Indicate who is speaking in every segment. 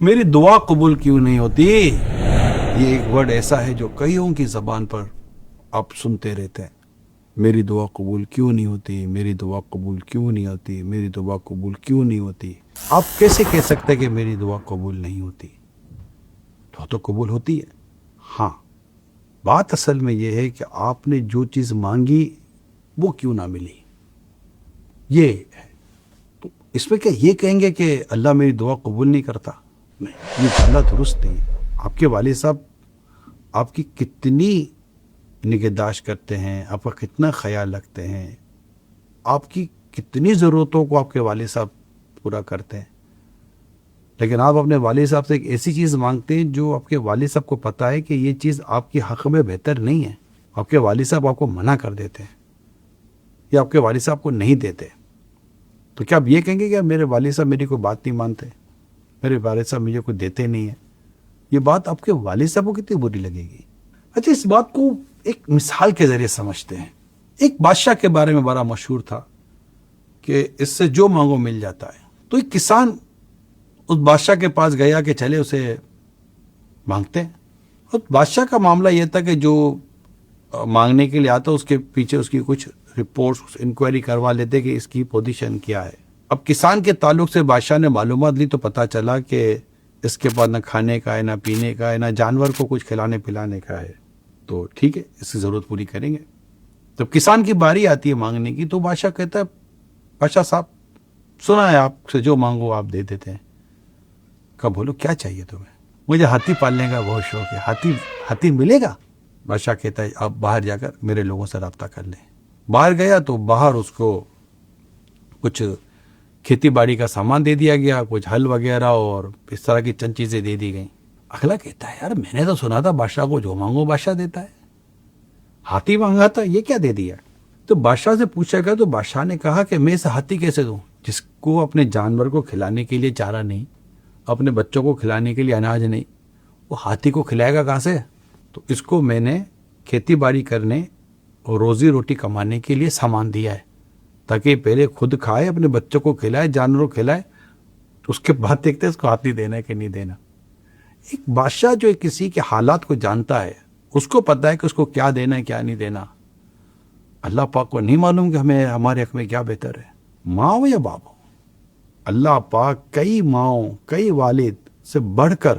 Speaker 1: میری دعا قبول کیوں نہیں ہوتی؟ یہ ایک ورڈ ایسا ہے جو کئیوں کی زبان پر آپ سنتے رہتے ہیں. میری دعا قبول کیوں نہیں ہوتی، میری دعا قبول کیوں نہیں ہوتی، میری دعا قبول کیوں نہیں ہوتی. آپ کیسے کہہ سکتے ہیں کہ میری دعا قبول نہیں ہوتی؟ تو قبول ہوتی ہے. ہاں، بات اصل میں یہ ہے کہ آپ نے جو چیز مانگی وہ کیوں نہ ملی. یہ ہے. تو اس میں کیا یہ کہیں گے کہ اللہ میری دعا قبول نہیں کرتا؟ نہیں، یہ جملہ درست نہیں ہے. آپ کے والد صاحب آپ کی کتنی نگہداشت کرتے ہیں، آپ کا کتنا خیال رکھتے ہیں، آپ کی کتنی ضرورتوں کو آپ کے والد صاحب پورا کرتے ہیں. لیکن آپ اپنے والد صاحب سے ایک ایسی چیز مانگتے ہیں جو آپ کے والد صاحب کو پتہ ہے کہ یہ چیز آپ کے حق میں بہتر نہیں ہے. آپ کے والد صاحب آپ کو منع کر دیتے ہیں یا آپ کے والد صاحب کو نہیں دیتے. تو کیا آپ یہ کہیں گے کہ میرے والد صاحب میری کوئی بات نہیں مانتے، میرے والد صاحب مجھے کوئی دیتے نہیں ہیں؟ یہ بات آپ کے والد صاحب کو کتنی بری لگے گی. اچھا، اس بات کو ایک مثال کے ذریعے سمجھتے ہیں. ایک بادشاہ کے بارے میں بڑا مشہور تھا کہ اس سے جو مانگو مل جاتا ہے. تو ایک کسان اس بادشاہ کے پاس گیا کہ چلے اسے مانگتے ہیں. اور بادشاہ کا معاملہ یہ تھا کہ جو مانگنے کے لیے آتا اس کے پیچھے اس کی کچھ رپورٹس انکوائری کروا لیتے کہ اس کی پوزیشن کیا ہے. اب کسان کے تعلق سے بادشاہ نے معلومات لی تو پتہ چلا کہ اس کے پاس نہ کھانے کا ہے، نہ پینے کا ہے، نہ جانور کو کچھ کھلانے پلانے کا ہے. تو ٹھیک ہے، اس کی ضرورت پوری کریں گے. جب کسان کی باری آتی ہے مانگنے کی تو بادشاہ کہتا ہے بادشاہ صاحب سنا ہے آپ سے جو مانگو آپ دے دیتے ہیں. کب بولو کیا چاہیے تمہیں؟ مجھے ہاتھی پالنے کا بہت شوق ہے. ہاتھی ملے گا؟ بادشاہ کہتا ہے آپ باہر جا کر میرے لوگوں سے رابطہ کر لیں. باہر گیا تو باہر اس کو کچھ کھیتی باڑی کا سامان دے دیا گیا، کچھ ہل وغیرہ اور اس طرح کی چند چیزیں دے دی گئیں. اگلا کہتا ہے یار میں نے تو سنا تھا بادشاہ کو جو مانگو بادشاہ دیتا ہے، ہاتھی مانگا تھا یہ کیا دے دیا؟ تو بادشاہ سے پوچھا گیا تو بادشاہ نے کہا کہ میں اسے ہاتھی کیسے دوں جس کو اپنے جانور کو کھلانے کے لیے چارہ نہیں، اپنے بچوں کو کھلانے کے لیے اناج نہیں، وہ ہاتھی کو کھلائے گا کہاں سے؟ تو اس کو میں نے کھیتی باڑی کرنے اور روزی روٹی کمانے کے لیے سامان دیا ہے تاکہ پہلے خود کھائے، اپنے بچوں کو کھلائے، جانوروں کو کھلائے، تو اس کے بعد دیکھتے ہیں اس کو ہاتھی دینا ہے کہ نہیں دینا. ایک بادشاہ جو کسی کے حالات کو جانتا ہے اس کو پتہ ہے کہ اس کو کیا دینا ہے کیا نہیں دینا. اللہ پاک کو نہیں معلوم کہ ہمیں ہمارے حق میں کیا بہتر ہے، ماں ہو یا باپ ہو. اللہ پاک کئی ماؤں کئی والد سے بڑھ کر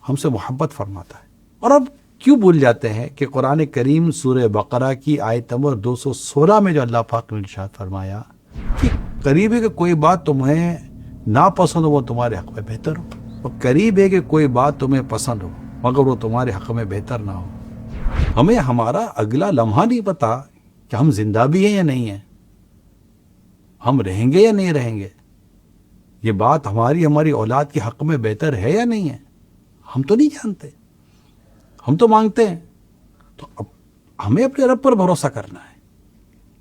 Speaker 1: ہم سے محبت فرماتا ہے. اور اب کیوں بھول جاتے ہیں کہ قرآن کریم سورہ بقرہ کی آیت نمبر 216 میں جو اللہ پاک نے ارشاد فرمایا کہ قریب ہے کہ کوئی بات تمہیں ناپسند ہو وہ تمہارے حق میں بہتر ہو، اور قریب ہے کہ کوئی بات تمہیں پسند ہو مگر وہ تمہارے حق میں بہتر نہ ہو. ہمیں ہمارا اگلا لمحہ نہیں پتا کہ ہم زندہ بھی ہیں یا نہیں ہیں، ہم رہیں گے یا نہیں رہیں گے، یہ بات ہماری اولاد کے حق میں بہتر ہے یا نہیں ہے، ہم تو نہیں جانتے. ہم تو مانگتے ہیں. تو اب ہمیں اپنے رب پر بھروسہ کرنا ہے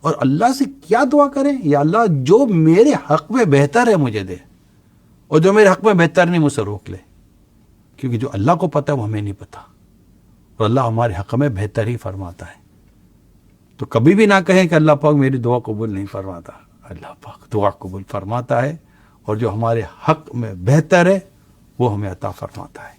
Speaker 1: اور اللہ سے کیا دعا کریں؟ یا اللہ جو میرے حق میں بہتر ہے مجھے دے، اور جو میرے حق میں بہتر نہیں مجھ سے روک لے. کیونکہ جو اللہ کو پتہ ہے وہ ہمیں نہیں پتا، اور اللہ ہمارے حق میں بہتر ہی فرماتا ہے. تو کبھی بھی نہ کہیں کہ اللہ پاک میری دعا قبول نہیں فرماتا. اللہ پاک دعا قبول فرماتا ہے، اور جو ہمارے حق میں بہتر ہے وہ ہمیں عطا فرماتا ہے.